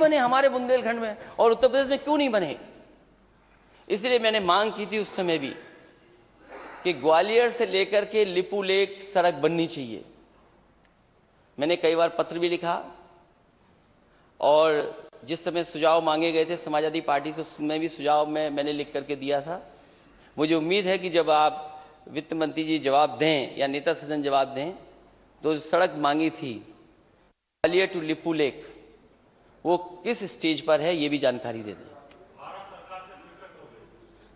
बने हमारे बुंदेलखंड में, और उत्तर प्रदेश में क्यों नहीं बने? इसलिए मैंने मांग की थी उस समय भी कि ग्वालियर से लेकर के लिपू लेक सड़क बननी चाहिए। मैंने कई बार पत्र भी लिखा, और जिस समय सुझाव मांगे गए थे समाजवादी पार्टी से, उसमें भी सुझाव मैंने लिख करके दिया था। मुझे उम्मीद है कि जब आप वित्त मंत्री जी जवाब दें या नेता सदन जवाब दें, तो जो सड़क मांगी थी ग्वालियर टू लिपू लेक, वो किस स्टेज पर है ये भी जानकारी दे दें।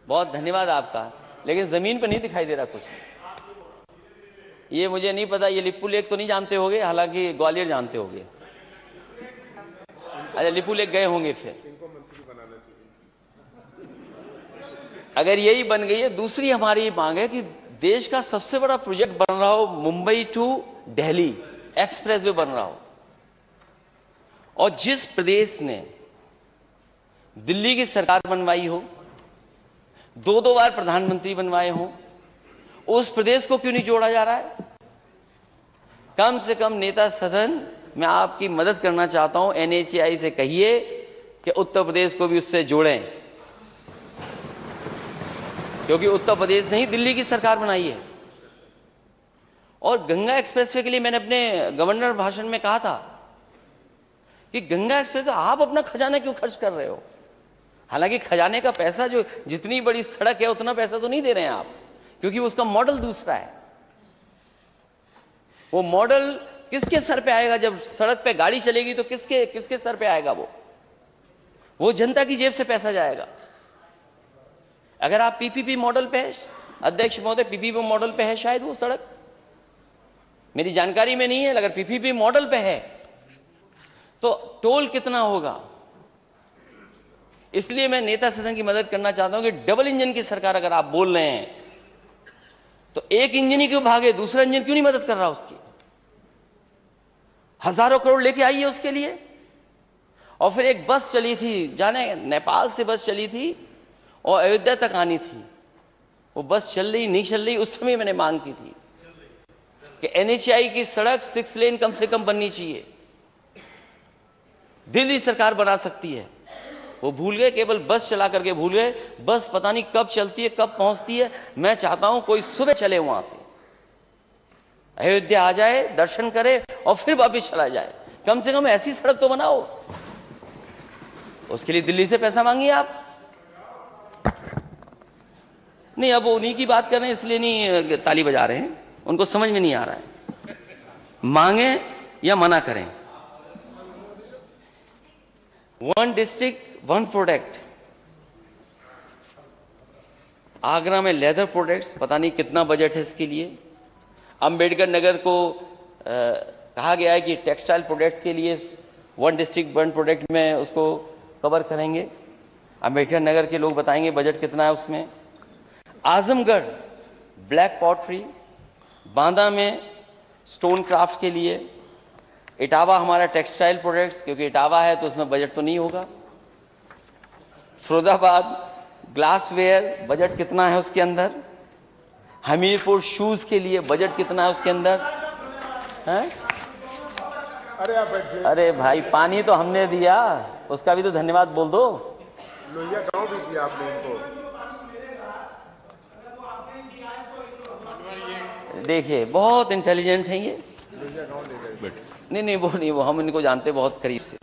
बहुत धन्यवाद आपका, लेकिन जमीन पर नहीं दिखाई दे रहा कुछ। ये मुझे नहीं पता, ये लिपू लेक तो नहीं जानते होंगे, हालांकि ग्वालियर जानते होंगे। अच्छा, लिपू लेक गए होंगे फिर। अगर यही बन गई है, दूसरी हमारी मांग है कि देश का सबसे बड़ा प्रोजेक्ट बन रहा हो, मुंबई टू दिल्ली एक्सप्रेसवे बन रहा हो, और जिस प्रदेश ने दिल्ली की सरकार बनवाई हो, दो बार प्रधानमंत्री बनवाए हो, उस प्रदेश को क्यों नहीं जोड़ा जा रहा है? कम से कम नेता सदन, मैं आपकी मदद करना चाहता हूं, NHAI से कहिए कि उत्तर प्रदेश को भी उससे जोड़ें, क्योंकि उत्तर प्रदेश ने ही दिल्ली की सरकार बनाई है। और गंगा एक्सप्रेसवे के लिए मैंने अपने गवर्नर भाषण में कहा था कि गंगा एक्सप्रेसवे आप अपना खजाना क्यों खर्च कर रहे हो? हालांकि खजाने का पैसा, जो जितनी बड़ी सड़क है उतना पैसा तो नहीं दे रहे हैं आप, क्योंकि उसका मॉडल दूसरा है। वो मॉडल किसके सर पे आएगा? जब सड़क पे गाड़ी चलेगी तो किसके सर पे आएगा? वो जनता की जेब से पैसा जाएगा। अगर आप PPP मॉडल पे है, अध्यक्ष महोदय, PPP मॉडल पे है शायद वो सड़क, मेरी जानकारी में नहीं है, अगर PPP मॉडल पे है तो टोल कितना होगा? इसलिए मैं नेता सदन की मदद करना चाहता हूं कि डबल इंजन की सरकार अगर आप बोल रहे हैं, तो एक इंजन ही क्यों भागे, दूसरा इंजन क्यों नहीं मदद कर रहा उसकी? हजारों करोड़ लेके आइए उसके लिए। और फिर एक बस चली थी, जाने नेपाल से बस चली थी और अयोध्या तक आनी थी, वो बस चल रही नहीं चल रही, उस समय मैंने मांग की थी कि NHAI की सड़क 6 लेन कम से कम बननी चाहिए। दिल्ली सरकार बना सकती है, वो भूल गए, केवल बस चला करके भूल गए। बस पता नहीं कब चलती है, कब पहुंचती है। मैं चाहता हूं कोई सुबह चले, वहां से अयोध्या आ जाए, दर्शन करे और फिर वापस चला जाए। कम से कम ऐसी सड़क तो बनाओ। उसके लिए दिल्ली से पैसा मांगिए आप। नहीं, अब वो उन्हीं की बात कर रहे हैं, इसलिए नहीं ताली बजा रहे हैं, उनको समझ में नहीं आ रहा है। मांगे या मना करें। 1 डिस्ट्रिक्ट 1 प्रोडक्ट। आगरा में लेदर प्रोडक्ट्स, पता नहीं कितना बजट है इसके लिए। अंबेडकर नगर को कहा गया है कि टेक्सटाइल प्रोडक्ट्स के लिए 1 डिस्ट्रिक्ट 1 प्रोडक्ट में उसको कवर करेंगे। अंबेडकर नगर के लोग बताएंगे बजट कितना है उसमें। आजमगढ़ ब्लैक पॉटरी, बांदा में स्टोन क्राफ्ट के लिए, इटावा हमारा टेक्सटाइल प्रोडक्ट्स, क्योंकि इटावा है तो उसमें बजट तो नहीं होगा। फिरोजाबाद ग्लासवेयर, बजट कितना है उसके अंदर। हमीरपुर शूज के लिए बजट कितना है उसके अंदर है? अरे भाई, पानी तो हमने दिया, उसका भी तो धन्यवाद बोल दो। लोहिया गांव भी दिया आपने उनको। देखिए, बहुत इंटेलिजेंट है ये। लोहिया गांव ले गए। नहीं, वो नहीं, वो हम इनको जानते बहुत करीब से।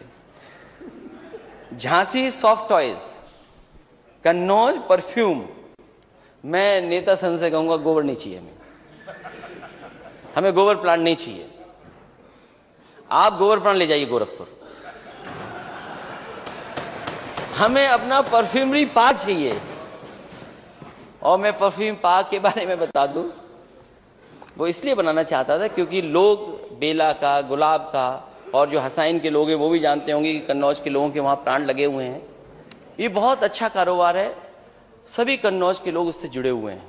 Jhansi soft toys, Kannauj perfume. मैं नेता संघ से कहूंगा गोबर नहीं चाहिए हमें गोबर प्लांट नहीं चाहिए। आप गोबर प्लांट ले जाइए गोरखपुर। हमें अपना परफ्यूमरी पार्क चाहिए। और मैं परफ्यूम पार्क के बारे में बता दूं, वो इसलिए बनाना चाहता था क्योंकि लोग बेला का, गुलाब का और जो हसाइन के लोग हैं वो भी जानते होंगे कि कन्नौज के लोगों के वहां प्लांट लगे हुए हैं। ये बहुत अच्छा कारोबार है, सभी कन्नौज के लोग उससे जुड़े हुए हैं,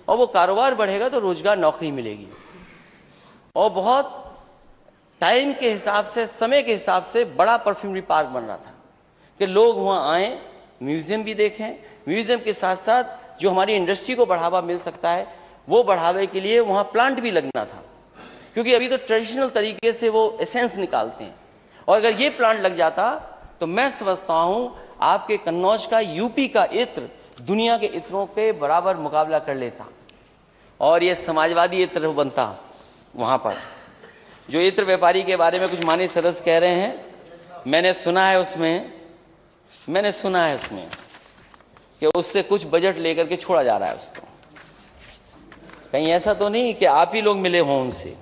और वो कारोबार बढ़ेगा तो रोजगार, नौकरी मिलेगी। और बहुत टाइम के हिसाब से, समय के हिसाब से बड़ा परफ्यूमरी पार्क बन रहा था कि लोग वहां आए, म्यूजियम भी देखें, म्यूजियम के साथ साथ जो हमारी इंडस्ट्री को बढ़ावा मिल सकता है वो बढ़ावे के लिए वहां प्लांट भी लगना था। क्योंकि अभी तो ट्रेडिशनल तरीके से वो एसेंस निकालते हैं, और अगर ये प्लांट लग जाता तो मैं समझता हूं आपके कन्नौज का, यूपी का इत्र दुनिया के इत्रों के बराबर मुकाबला कर लेता और ये समाजवादी इत्र बनता। वहां पर जो इत्र व्यापारी के बारे में कुछ माननीय सदस्य कह रहे हैं, मैंने सुना है उसमें कि उससे कुछ बजट लेकर के छोड़ा जा रहा है उसको। कहीं ऐसा तो नहीं कि आप ही लोग मिले हों उनसे?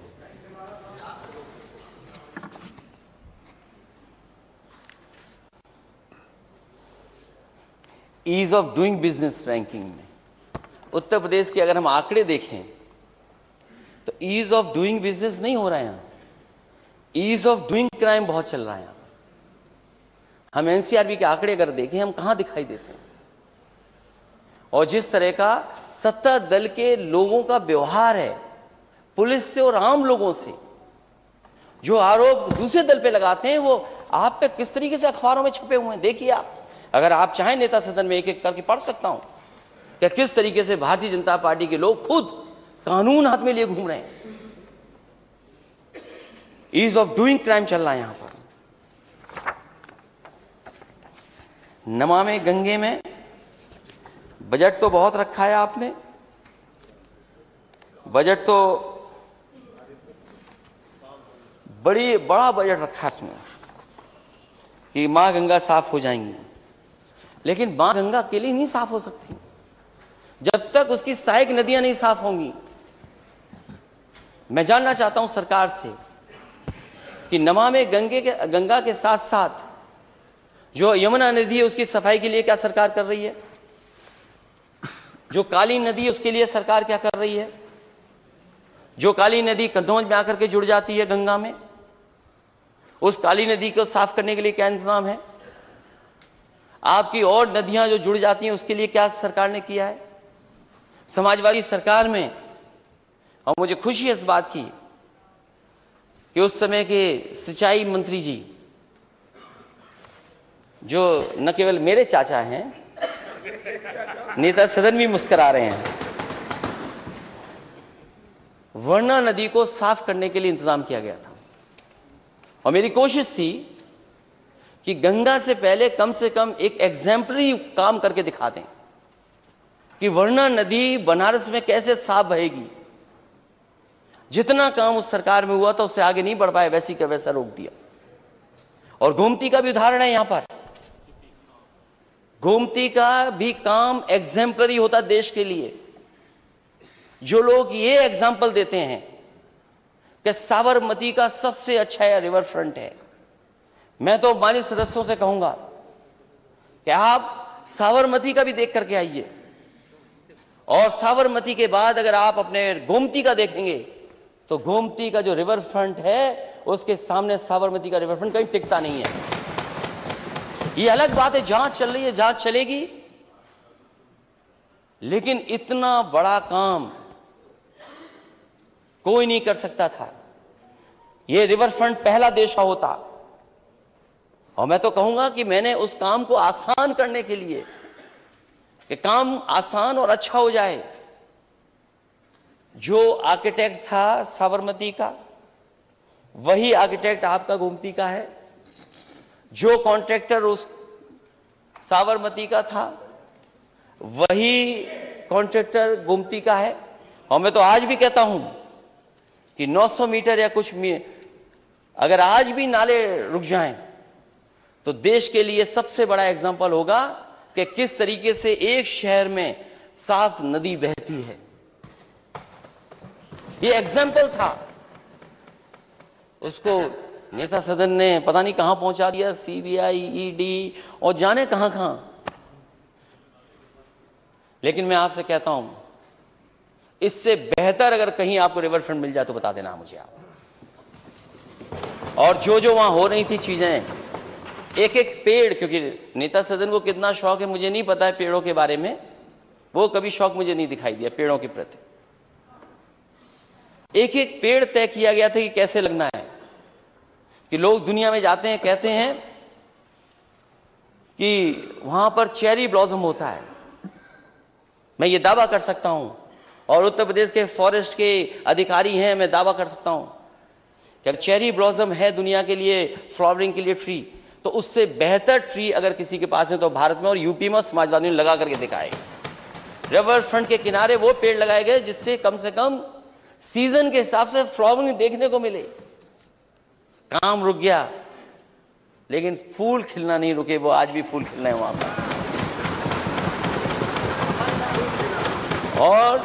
Ease of doing business ranking में उत्तर प्रदेश के अगर हम आंकड़े देखें तो ईज ऑफ डूइंग बिजनेस नहीं हो रहा है यहां, ईज ऑफ डूइंग क्राइम बहुत चल रहा है यहां। हम एनसीआरबी के आंकड़े अगर देखें, हम कहां दिखाई देते हैं? और जिस तरह का सत्ता दल के लोगों का व्यवहार है पुलिस से और आम लोगों से, जो आरोप दूसरे दल पे लगाते हैं वो आप पे किस तरीके से अखबारों में छपे हुए हैं। देखिए आप, अगर आप चाहें नेता सदन में एक एक करके पढ़ सकता हूं कि किस तरीके से भारतीय जनता पार्टी के लोग खुद कानून हाथ में लिए घूम रहे हैं। ईज ऑफ डूइंग क्राइम चल रहा है यहां पर। नमामि गंगे में बजट तो बहुत रखा है आपने, बजट तो बड़ा बजट रखा है इसमें कि मां गंगा साफ हो जाएंगी, लेकिन मां गंगा अकेली नहीं साफ हो सकती जब तक उसकी सहायक नदियां नहीं साफ होंगी। मैं जानना चाहता हूं सरकार से कि नमामि गंगा के साथ साथ जो यमुना नदी है उसकी सफाई के लिए क्या सरकार कर रही है? जो काली नदी है उसके लिए सरकार क्या कर रही है? जो काली नदी कन्नौज में आकर के जुड़ जाती है गंगा में, उस काली नदी को साफ करने के लिए क्या इंतजाम है? आपकी और नदियां जो जुड़ जाती हैं उसके लिए क्या सरकार ने किया है? समाजवादी सरकार में, और मुझे खुशी है इस बात की कि उस समय के सिंचाई मंत्री जी, जो न केवल मेरे चाचा हैं, नेता सदन भी मुस्कुरा रहे हैं, वर्णा नदी को साफ करने के लिए इंतजाम किया गया था। और मेरी कोशिश थी कि गंगा से पहले कम से कम एक एग्जाम्पलरी काम करके दिखा दें कि वर्णा नदी बनारस में कैसे साफ बहेगी। जितना काम उस सरकार में हुआ था उससे आगे नहीं बढ़ पाए, वैसी का वैसा रोक दिया। और गोमती का भी उदाहरण है यहां पर। गोमती का भी काम एग्जाम्पलरी होता देश के लिए। जो लोग ये एग्जाम्पल देते हैं कि साबरमती का सबसे अच्छा रिवर फ्रंट है, मैं तो माननीय सदस्यों से कहूंगा कि आप साबरमती का भी देख करके आइए, और साबरमती के बाद अगर आप अपने गोमती का देखेंगे तो गोमती का जो रिवर फ्रंट है उसके सामने साबरमती का रिवर फ्रंट कहीं टिकता नहीं है। ये अलग बात है, जांच चल रही है, जांच चलेगी, लेकिन इतना बड़ा काम कोई नहीं कर सकता था। ये रिवर फ्रंट पहला देश होता। और मैं तो कहूंगा कि मैंने उस काम को आसान करने के लिए, कि काम आसान और अच्छा हो जाए, जो आर्किटेक्ट था साबरमती का वही आर्किटेक्ट आपका गोमती का है, जो कॉन्ट्रैक्टर उस साबरमती का था वही कॉन्ट्रैक्टर गोमती का है। और मैं तो आज भी कहता हूं कि 900 मीटर या कुछ अगर आज भी नाले रुक जाएं तो देश के लिए सबसे बड़ा एग्जाम्पल होगा कि किस तरीके से एक शहर में साफ नदी बहती है। ये एग्जाम्पल था, उसको नेता सदन ने पता नहीं कहां पहुंचा दिया, सीबीआई, ईडी और जाने कहां कहां। लेकिन मैं आपसे कहता हूं, इससे बेहतर अगर कहीं आपको रिवर फ्रंट मिल जाए तो बता देना मुझे आप। और जो जो वहां हो रही थी चीजें, एक एक पेड़, क्योंकि नेता सदन को कितना शौक है मुझे नहीं पता है पेड़ों के बारे में, वो कभी शौक मुझे नहीं दिखाई दिया पेड़ों के प्रति। एक एक पेड़ तय किया गया था कि कैसे लगना है, कि लोग दुनिया में जाते हैं कहते हैं कि वहां पर चेरी ब्लॉसम होता है। मैं ये दावा कर सकता हूं, और उत्तर प्रदेश के फॉरेस्ट के अधिकारी हैं, मैं दावा कर सकता हूं कि अगर चेरी ब्लॉसम है दुनिया के लिए फ्लावरिंग के लिए ट्री, तो उससे बेहतर ट्री अगर किसी के पास है तो भारत में और यूपी में समाजवादियों ने लगा करके दिखाए। रिवर फ्रंट के किनारे वो पेड़ लगाए गए जिससे कम से कम सीजन के हिसाब से फ्लावरिंग देखने को मिले। काम रुक गया लेकिन फूल खिलना नहीं रुके, वो आज भी फूल खिल रहे हैं वहां पर। और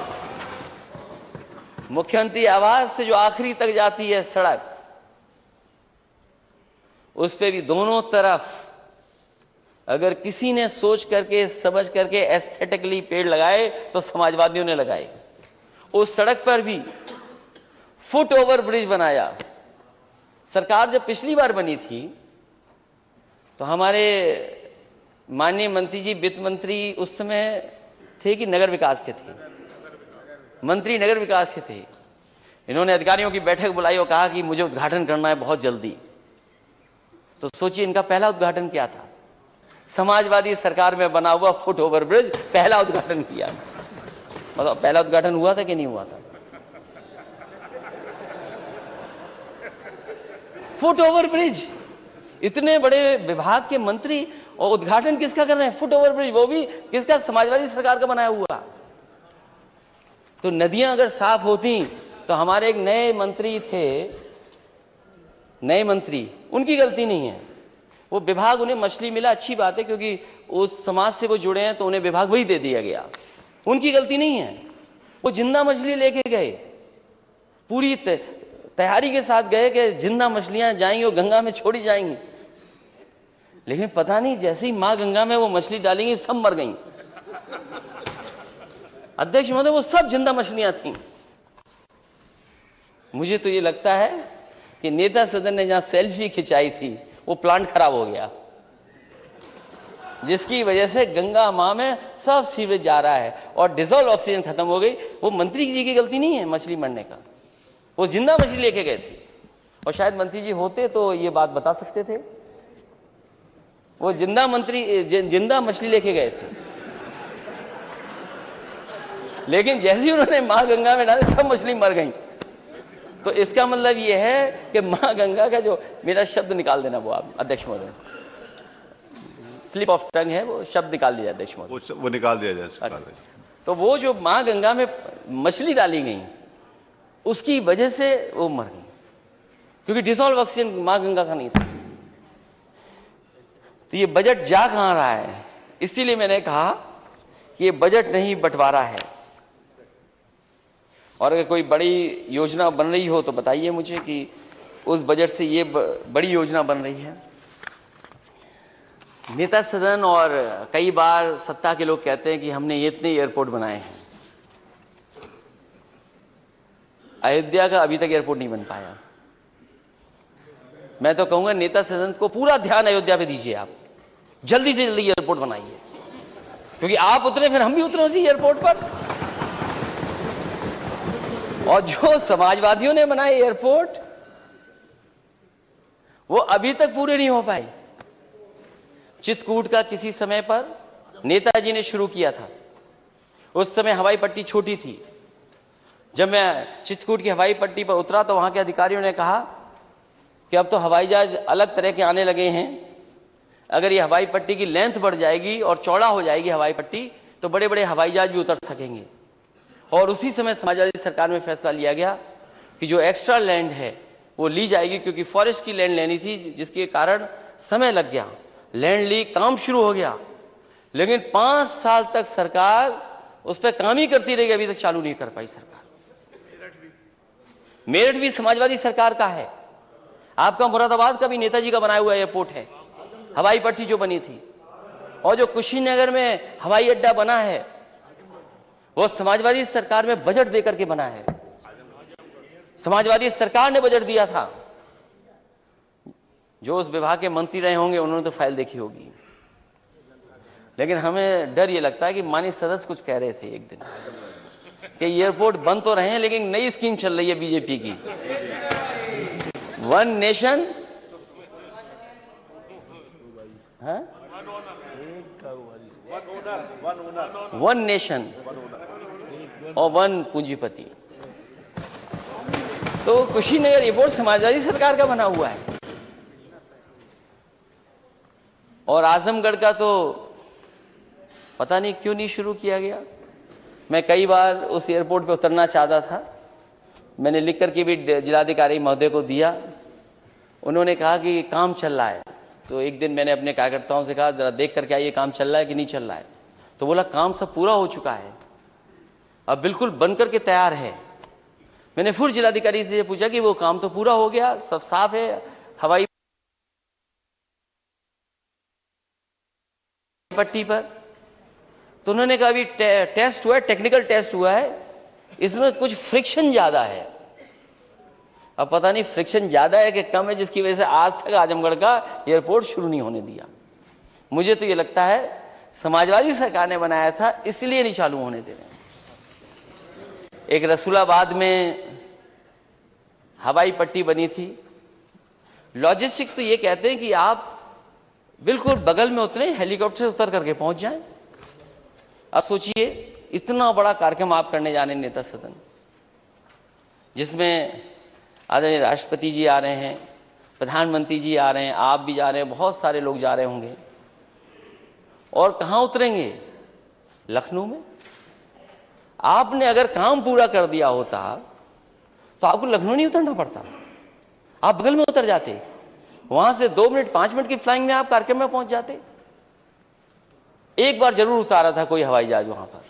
मुख्यमंत्री आवास से जो आखिरी तक जाती है सड़क, उस पे भी दोनों तरफ अगर किसी ने सोच करके समझ करके एस्थेटिकली पेड़ लगाए तो समाजवादियों ने लगाए। उस सड़क पर भी फुट ओवर ब्रिज बनाया। सरकार जब पिछली बार बनी थी तो हमारे माननीय मंत्री जी, वित्त मंत्री उस समय थे कि नगर विकास के थे, मंत्री नगर विकास के थे। इन्होंने अधिकारियों की बैठक बुलाई और कहा कि मुझे उद्घाटन करना है बहुत जल्दी। तो सोचिए इनका पहला उद्घाटन क्या था? समाजवादी सरकार में बना हुआ फुट ओवर ब्रिज पहला उद्घाटन किया। मतलब पहला उद्घाटन हुआ था कि नहीं हुआ था? फुट ओवर ब्रिज, इतने बड़े विभाग के मंत्री और उद्घाटन किसका कर रहे हैं? फुट ओवर ब्रिज, वो भी किसका? समाजवादी सरकार का बनाया हुआ। तो नदियां अगर साफ होती तो हमारे एक नए मंत्री थे, नए मंत्री, उनकी गलती नहीं है। वो विभाग, उन्हें मछली मिला, अच्छी बात है, क्योंकि उस समाज से वो जुड़े हैं तो उन्हें विभाग वही दे दिया गया। उनकी गलती नहीं है। वो जिंदा मछली लेके गए, पूरी तैयारी के साथ गए कि जिंदा मछलियां जाएंगी और गंगा में छोड़ी जाएंगी। लेकिन पता नहीं जैसे ही मां गंगा में वो मछली डालेंगी सब मर गई। अध्यक्ष महोदय, वो सब जिंदा मछलियां थीं। मुझे तो ये लगता है कि नेता सदन ने जहां सेल्फी खिंचाई थी वो प्लांट खराब हो गया, जिसकी वजह से गंगा मां में सब सीवेज जा रहा है और डिजॉल्व ऑक्सीजन खत्म हो गई। वो मंत्री जी की गलती नहीं है मछली मरने का, वो जिंदा मछली लेके गए थे। और शायद मंत्री जी होते तो ये बात बता सकते थे। वो जिंदा मछली लेके गए थे, लेकिन जैसे ही उन्होंने मां गंगा में डाले सब मछली मर गई। तो इसका मतलब यह है कि मां गंगा का जो, मेरा शब्द निकाल देना वो आप अध्यक्ष महोदय, स्लिप ऑफ टंग है, वो शब्द निकाल दिया अध्यक्ष महोदय, वो निकाल दिया जाए। तो वो जो मां गंगा में मछली डाली गई उसकी वजह से वो मर गई, क्योंकि डिसॉल्व ऑक्सीजन मां गंगा का नहीं था। तो ये बजट जा कहां रहा है? इसीलिए मैंने कहा कि ये बजट नहीं बंटवारा है। और अगर कोई बड़ी योजना बन रही हो तो बताइए मुझे कि उस बजट से ये बड़ी योजना बन रही है। नेता सदन और कई बार सत्ता के लोग कहते हैं कि हमने ये इतने एयरपोर्ट बनाए हैं। अयोध्या का अभी तक एयरपोर्ट नहीं बन पाया। मैं तो कहूंगा नेता सदन को पूरा ध्यान अयोध्या पे दीजिए, आप जल्दी से जल्दी एयरपोर्ट बनाइए, क्योंकि आप उतरे फिर हम भी उतरे उसी एयरपोर्ट पर। और जो समाजवादियों ने बनाए एयरपोर्ट वो अभी तक पूरे नहीं हो पाए। चित्रकूट का किसी समय पर नेताजी ने शुरू किया था, उस समय हवाई पट्टी छोटी थी। जब मैं चित्रकूट की हवाई पट्टी पर उतरा तो वहां के अधिकारियों ने कहा कि अब तो हवाई जहाज अलग तरह के आने लगे हैं, अगर ये हवाई पट्टी की लेंथ बढ़ जाएगी और चौड़ा हो जाएगी हवाई पट्टी तो बड़े बड़े हवाई जहाज भी उतर सकेंगे। और उसी समय समाजवादी सरकार में फैसला लिया गया कि जो एक्स्ट्रा लैंड है वो ली जाएगी, क्योंकि फॉरेस्ट की लैंड लेनी थी, जिसके कारण समय लग गया, लैंड ली, काम शुरू हो गया, लेकिन 5 साल तक सरकार उस पर काम ही करती रही, अभी तक चालू नहीं कर पाई सरकार। मेरठ भी समाजवादी सरकार का है। आपका मुरादाबाद का भी नेताजी का बनाया हुआ एयरपोर्ट है, हवाई पट्टी जो बनी थी। और जो कुशीनगर में हवाई अड्डा बना है वो समाजवादी सरकार में बजट देकर के बना है। समाजवादी सरकार ने बजट दिया था। जो उस विभाग के मंत्री रहे होंगे उन्होंने तो फाइल देखी होगी, लेकिन हमें डर ये लगता है कि माननीय सदस्य कुछ कह रहे थे एक दिन कि एयरपोर्ट बंद तो रहे हैं लेकिन नई स्कीम चल रही है बीजेपी की, वन नेशन वन नेशन और वन पूंजीपति। तो कुशीनगर एयरपोर्ट समाजवादी सरकार का बना हुआ है, और आजमगढ़ का तो पता नहीं क्यों नहीं शुरू किया गया। मैं कई बार उस एयरपोर्ट पे उतरना चाहता था, मैंने लिख करके भी जिलाधिकारी महोदय को दिया। उन्होंने कहा कि काम चल रहा है। तो एक दिन मैंने अपने कार्यकर्ताओं से कहा, जरा देख करके आइए काम चल रहा है कि नहीं चल रहा है। तो बोला काम सब पूरा हो चुका है, अब बिल्कुल बन करके तैयार है। मैंने फिर जिलाधिकारी से पूछा कि वो काम तो पूरा हो गया, सब साफ है, हवाई पट्टी पर। तो उन्होंने कहा अभी टेस्ट हुआ है, टेक्निकल टेस्ट हुआ है, इसमें कुछ फ्रिक्शन ज्यादा है। अब पता नहीं फ्रिक्शन ज्यादा है कि कम है, जिसकी वजह से आज तक आजमगढ़ का एयरपोर्ट शुरू नहीं होने दिया। मुझे तो ये लगता है समाजवादी सरकार ने बनाया था, इसलिए नहीं चालू होने दे रहे। एक रसूलाबाद में हवाई पट्टी बनी थी। लॉजिस्टिक्स तो ये कहते हैं कि आप बिल्कुल बगल में उतरे, हेलीकॉप्टर से उतर करके पहुंच जाएं। अब सोचिए इतना बड़ा कार्यक्रम आप करने जाने नेता सदन, जिसमें आदरणीय राष्ट्रपति जी आ रहे हैं, प्रधानमंत्री जी आ रहे हैं, आप भी जा रहे हैं, बहुत सारे लोग जा रहे होंगे, और कहां उतरेंगे? लखनऊ में। आपने अगर काम पूरा कर दिया होता तो आपको लखनऊ नहीं उतरना पड़ता, आप बगल में उतर जाते, वहां से 2 मिनट 5 मिनट की फ्लाइंग में आप कार्यक्रम में पहुंच जाते। एक बार जरूर उतारा था कोई हवाई जहाज वहां पर,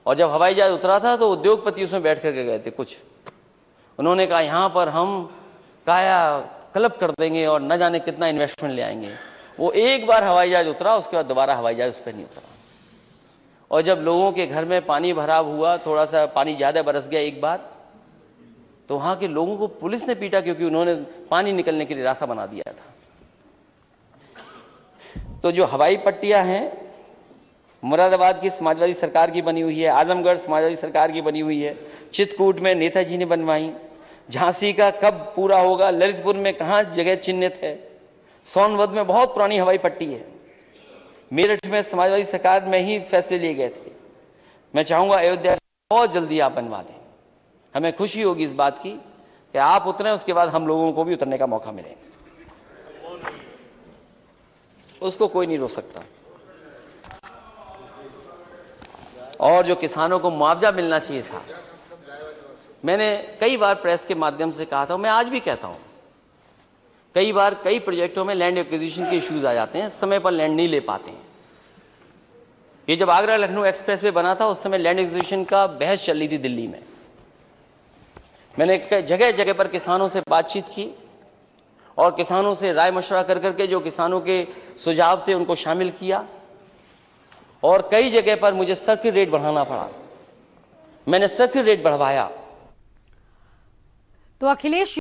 और जब हवाई जहाज उतरा था तो उद्योगपति उसमें बैठ करके गए थे कुछ। उन्होंने कहा यहां पर हम काया कल्प कर देंगे और न जाने कितना इन्वेस्टमेंट ले आएंगे। वो एक बार हवाई जहाज उतरा, उसके बाद दोबारा हवाई जहाज उस पर नहीं उतरा। और जब लोगों के घर में पानी भराव हुआ, थोड़ा सा पानी ज्यादा बरस गया एक बार, तो वहां के लोगों को पुलिस ने पीटा, क्योंकि उन्होंने पानी निकलने के लिए रास्ता बना दिया था। तो जो हवाई पट्टियां हैं, मुरादाबाद की समाजवादी सरकार की बनी हुई है, आजमगढ़ समाजवादी सरकार की बनी हुई है, चित्रकूट में नेताजी ने बनवाई, झांसी का कब पूरा होगा, ललितपुर में कहां जगह चिन्हित है, सोनभद्र में बहुत पुरानी हवाई पट्टी है, मेरठ में समाजवादी सरकार में ही फैसले लिए गए थे। मैं चाहूंगा अयोध्या बहुत जल्दी आप बनवा दें। हमें खुशी होगी इस बात की कि आप उतरें, उसके बाद हम लोगों को भी उतरने का मौका मिलेगा। उसको कोई नहीं रोक सकता। और जो किसानों को मुआवजा मिलना चाहिए था, मैंने कई बार प्रेस के माध्यम से कहा था, मैं आज भी कहता हूं, कई बार कई प्रोजेक्टों में लैंड एक्विजिशन के इश्यूज आ जाते हैं, समय पर लैंड नहीं ले पाते हैं। ये जब आगरा लखनऊ एक्सप्रेसवे बना था, उस समय लैंड एक्विजिशन का बहस चल रही थी दिल्ली में। मैंने जगह जगह पर किसानों से बातचीत की और किसानों से राय मशवरा कर करके जो किसानों के सुझाव थे उनको शामिल किया, और कई जगह पर मुझे सर्किट रेट बढ़ाना पड़ा। मैंने सर्किट रेट बढ़वाया। तो अखिलेश